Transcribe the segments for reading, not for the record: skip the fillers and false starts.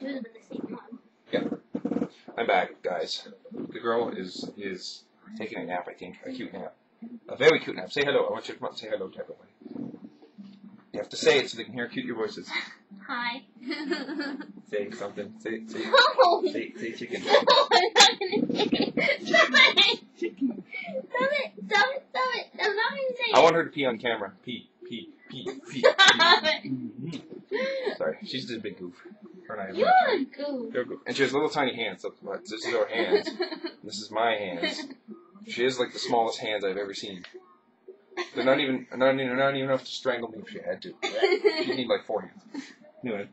do them in the same month. Yeah. I'm back, guys. The girl is taking a nap, I think. A cute nap. A very cute nap. Say hello. I want you to come up and say hello to everybody. You have to say it so they can hear cute your voices. Hi. Say something. Say No. say chicken. No, I'm not gonna say it. Stop it. Chicken. Stop it. Stop it. Stop it. I'm not gonna say it. I want her to pee on camera. Pee. Stop it. Sorry, she's just a big goof. Her and I You're are a goof. They're goof. And she has little tiny hands. So this is her hands. This is my hands. She has like the smallest hands I've ever seen. They're not even enough to strangle me if she had to. She'd need like 4 hands. Anyway,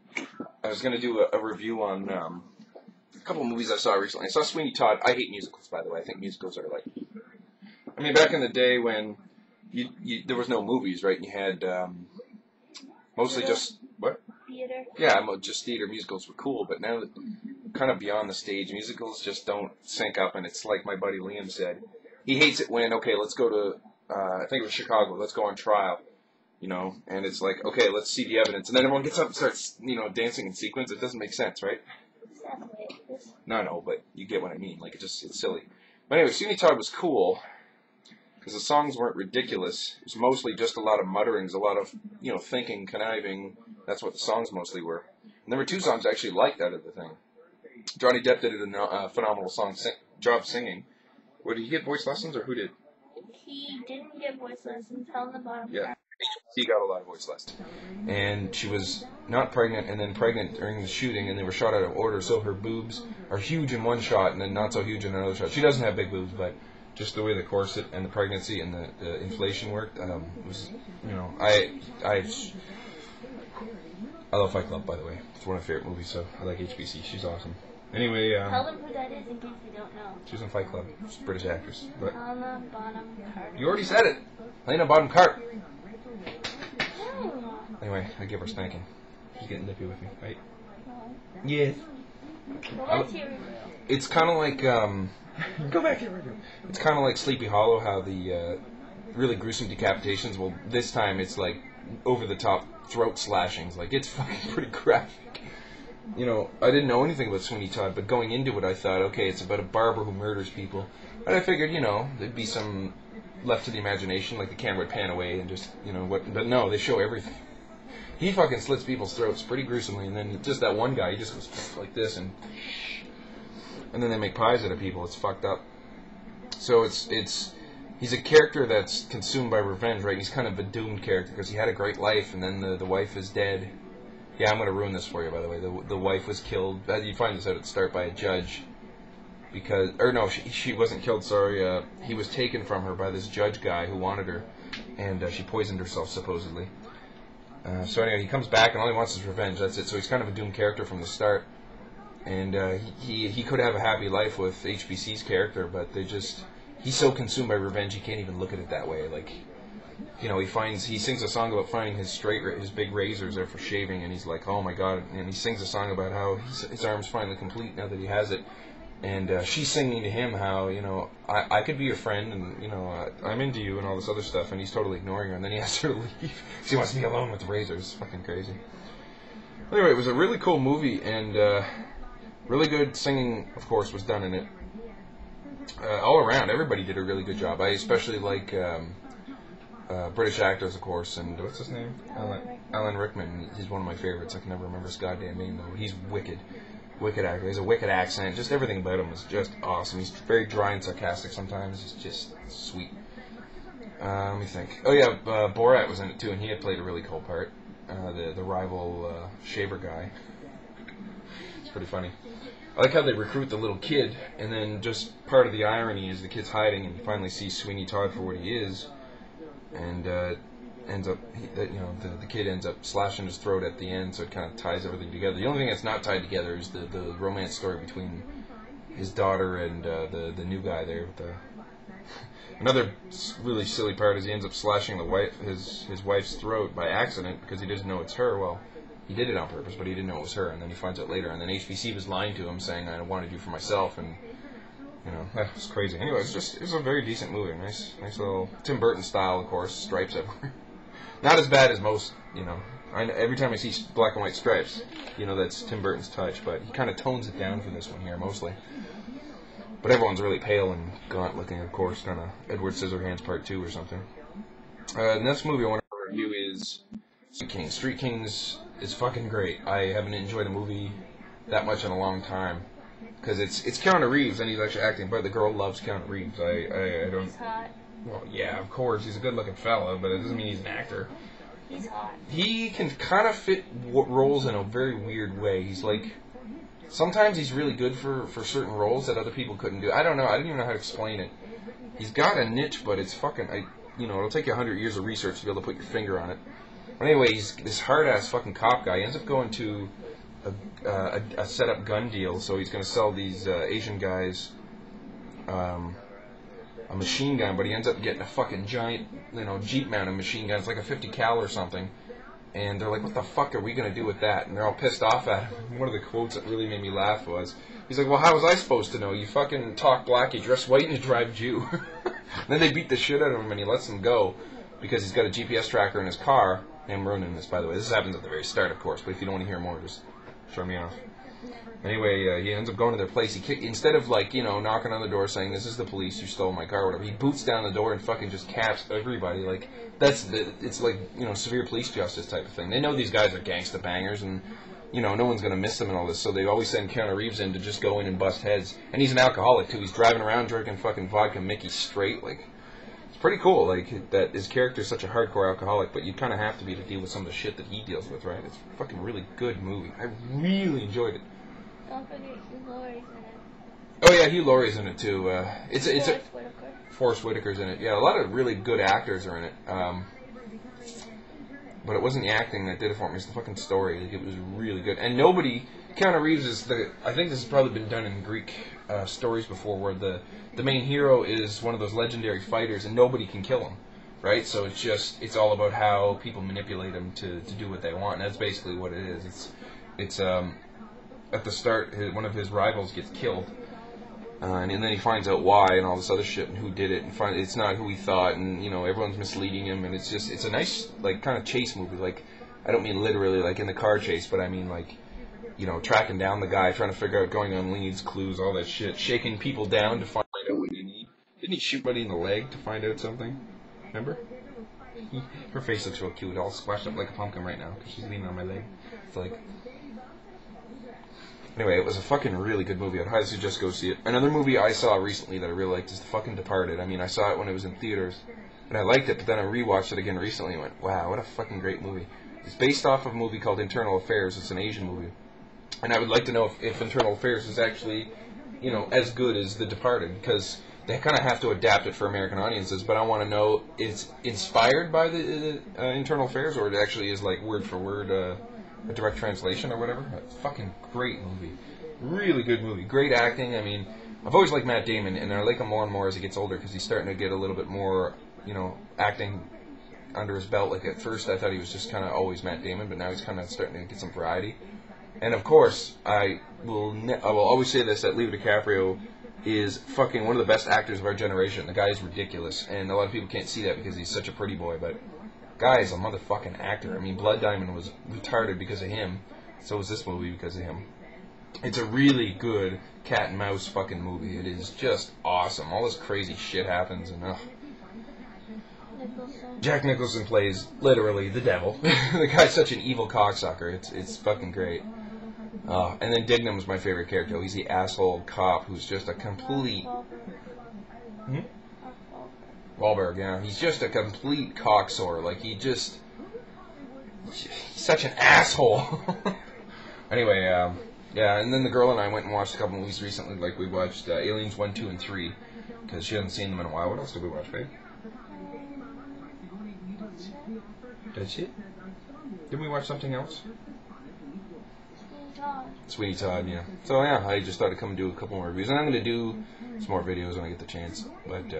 I was gonna do a review on a couple of movies I saw recently. I saw Sweeney Todd. I hate musicals, by the way. I think musicals are like, I mean, back in the day when there was no movies, right? You had mostly just what? Theater. Yeah, just theater. Musicals were cool, but now kind of beyond the stage, musicals just don't sync up. And it's like my buddy Liam said, he hates it when let's go to I think it was Chicago. Let's go on trial. And it's like, okay, let's see the evidence. And then everyone gets up and starts, dancing in sequence. It doesn't make sense, right? No, but you get what I mean. Like, it's silly. But anyway, Sweeney Todd was cool because the songs weren't ridiculous. It was mostly just a lot of mutterings, a lot of, thinking, conniving. That's what the songs mostly were. And there were 2 songs I actually liked out of the thing. Johnny Depp did a phenomenal job singing. Did he get voice lessons, or who did? He didn't get voice lessons. Held the bottom. Yeah. She got a lot of voice lessons. And she was not pregnant, and then pregnant during the shooting, and they were shot out of order, so her boobs are huge in one shot, and then not so huge in another shot. She doesn't have big boobs, but just the way the corset and the pregnancy and the inflation worked, was, I love Fight Club, by the way. It's one of my favorite movies, so I like HBC. She's awesome. Anyway, tell them who that is in case they don't know. She was in Fight Club. She's a British actress. But Helena Bonham Carter. You already said it. Helena Bonham Carter. Oh. Anyway, I give her a spanking. She's getting nippy with me, right? No. Yes. Well, what's your review? It's kind of like go back here. It's kind of like Sleepy Hollow, how the really gruesome decapitations. Well, this time it's like over the top throat slashings. Like, it's fucking pretty graphic. I didn't know anything about Sweeney Todd, but going into it, I thought, okay, it's about a barber who murders people. But I figured, there'd be some left to the imagination, like the camera would pan away and just, what. But no, they show everything. He fucking slits people's throats pretty gruesomely, and then just that one guy, he just goes like this, and then they make pies out of people. It's fucked up. So he's a character that's consumed by revenge, right? He's kind of a doomed character because he had a great life, and then the wife is dead. Yeah, I'm going to ruin this for you, by the way. The wife was killed. You find this out at the start by a judge. She wasn't killed, sorry. He was taken from her by this judge guy who wanted her, and she poisoned herself, supposedly. So anyway, he comes back, and all he wants is revenge. That's it. So he's kind of a doomed character from the start. And he could have a happy life with HBC's character, but he's so consumed by revenge, he can't even look at it that way. Like, he sings a song about finding his big razors there for shaving, and he's like, oh my god, and he sings a song about how his arm's finally complete now that he has it, and she's singing to him how, I could be your friend, and, I'm into you, and all this other stuff, and he's totally ignoring her, and then he asks her to leave, because he wants to be alone with the razors. It's fucking crazy. Anyway, it was a really cool movie, and really good singing, of course, was done in it. All around, everybody did a really good job. I especially like British actors, of course, and what's his name? Alan Rickman. He's one of my favorites. I can never remember his goddamn name, though. He's wicked. Wicked actor. He has a wicked accent. Just everything about him is just awesome. He's very dry and sarcastic sometimes. He's just sweet. Let me think. Oh, yeah, Borat was in it, too, and he had played a really cool part. The rival shaver guy. It's pretty funny. I like how they recruit the little kid, and then just part of the irony is the kid's hiding, and you finally see Sweeney Todd for what he is, and ends up, the kid ends up slashing his throat at the end, so it kind of ties everything together. The only thing that's not tied together is the romance story between his daughter and the new guy there. Another really silly part is he ends up slashing his wife's throat by accident because he doesn't know it's her. Well, he did it on purpose, but he didn't know it was her, and then he finds out later. And then HBC was lying to him, saying, I wanted you for myself, and, that was crazy. Anyway, it was a very decent movie. Nice little Tim Burton style, of course, stripes everywhere. Not as bad as most, Every time I see black and white stripes, you know that's Tim Burton's touch, but he kind of tones it down for this one here, mostly. But everyone's really pale and gaunt looking, of course, kind of Edward Scissorhands Part 2 or something. The next movie I want to review is Street Kings. Street Kings is fucking great. I haven't enjoyed a movie that much in a long time. Because it's Keanu Reeves and he's actually acting, but the girl loves Keanu Reeves. I don't... He's hot. Well, yeah, of course, he's a good-looking fella, but it doesn't mean he's an actor. He's hot. He can kind of fit roles in a very weird way. He's like... Sometimes he's really good for certain roles that other people couldn't do. I don't know. I don't even know how to explain it. He's got a niche, but it's fucking... it'll take you 100 years of research to be able to put your finger on it. But anyway, he's this hard-ass fucking cop guy. He ends up going to a set-up gun deal, so he's going to sell these Asian guys a machine gun, but he ends up getting a fucking giant, Jeep-mounted machine gun. It's like a 50 cal or something. And they're like, what the fuck are we going to do with that? And they're all pissed off at him. One of the quotes that really made me laugh was, he's like, well, how was I supposed to know? You fucking talk black, you dress white, and you drive Jew. And then they beat the shit out of him, and he lets him go because he's got a GPS tracker in his car. I'm ruining this, by the way. This happens at the very start, of course, but if you don't want to hear more, just throw me off. Anyway, he ends up going to their place. Instead of, knocking on the door saying, this is the police, you stole my car, or whatever, he boots down the door and fucking just caps everybody. Like, it's like, severe police justice type of thing. They know these guys are gangsta bangers, and, no one's going to miss them and all this, so they always send Keanu Reeves in to just go in and bust heads. And he's an alcoholic, too. He's driving around drinking fucking vodka Mickey straight, like... It's pretty cool, that his character's such a hardcore alcoholic, but you kind of have to be to deal with some of the shit that he deals with, right? It's a fucking really good movie. I really enjoyed it. Don't forget Hugh Laurie's in it. Oh yeah, Hugh Laurie's in it too. Whitaker. Forrest Whitaker's in it. Yeah, a lot of really good actors are in it. But it wasn't the acting that did it for me. It's the fucking story. It was really good. And Keanu Reeves is I think this has probably been done in Greek stories before, where the main hero is one of those legendary fighters, and nobody can kill him, right? So it's all about how people manipulate him to do what they want. And that's basically what it is. It's at the start, one of his rivals gets killed, and then he finds out why and all this other shit and who did it, and it's not who he thought, and everyone's misleading him, and it's a nice kind of chase movie. Like, I don't mean literally like in the car chase, but I mean like tracking down the guy, trying to figure out, going on leads, clues, all that shit, shaking people down to find out what you need. Didn't he shoot Buddy in the leg to find out something? Remember? Her face looks real cute, all squashed up like a pumpkin right now because she's leaning on my leg. It's like. Anyway, it was a fucking really good movie. I'd highly suggest go see it. Another movie I saw recently that I really liked is The fucking Departed. I mean, I saw it when it was in theaters, and I liked it, but then I rewatched it again recently and went, wow, what a fucking great movie. It's based off of a movie called Internal Affairs. It's an Asian movie. And I would like to know if Internal Affairs is actually, as good as The Departed, because they kind of have to adapt it for American audiences, but I want to know, it's inspired by the Internal Affairs, or it actually is like word for word a direct translation or whatever. It's a fucking great movie. Really good movie. Great acting. I mean, I've always liked Matt Damon, and I like him more and more as he gets older because he's starting to get a little bit more, acting under his belt. Like, at first I thought he was just kind of always Matt Damon, but now he's kind of starting to get some variety. And of course, I will always say this, that Leo DiCaprio is fucking one of the best actors of our generation. The guy is ridiculous, and a lot of people can't see that because he's such a pretty boy, but guy is a motherfucking actor. I mean, Blood Diamond was retarded because of him. So was this movie because of him. It's a really good cat and mouse fucking movie. It is just awesome. All this crazy shit happens, and Jack Nicholson plays literally the devil. The guy's such an evil cocksucker. It's fucking great. And then Dignam's my favorite character. He's the asshole cop who's just a complete... Wahlberg, yeah. He's just a complete cocksore. Like, he's such an asshole. Anyway, yeah, and then the girl and I went and watched a couple movies recently. Like, we watched Aliens 1, 2, and 3, because she hadn't seen them in a while. What else did we watch, babe? That's it? Didn't we watch something else? Sweeney Todd, yeah. So, yeah, I just thought I'd come and do a couple more reviews. And I'm going to do some more videos when I get the chance. But,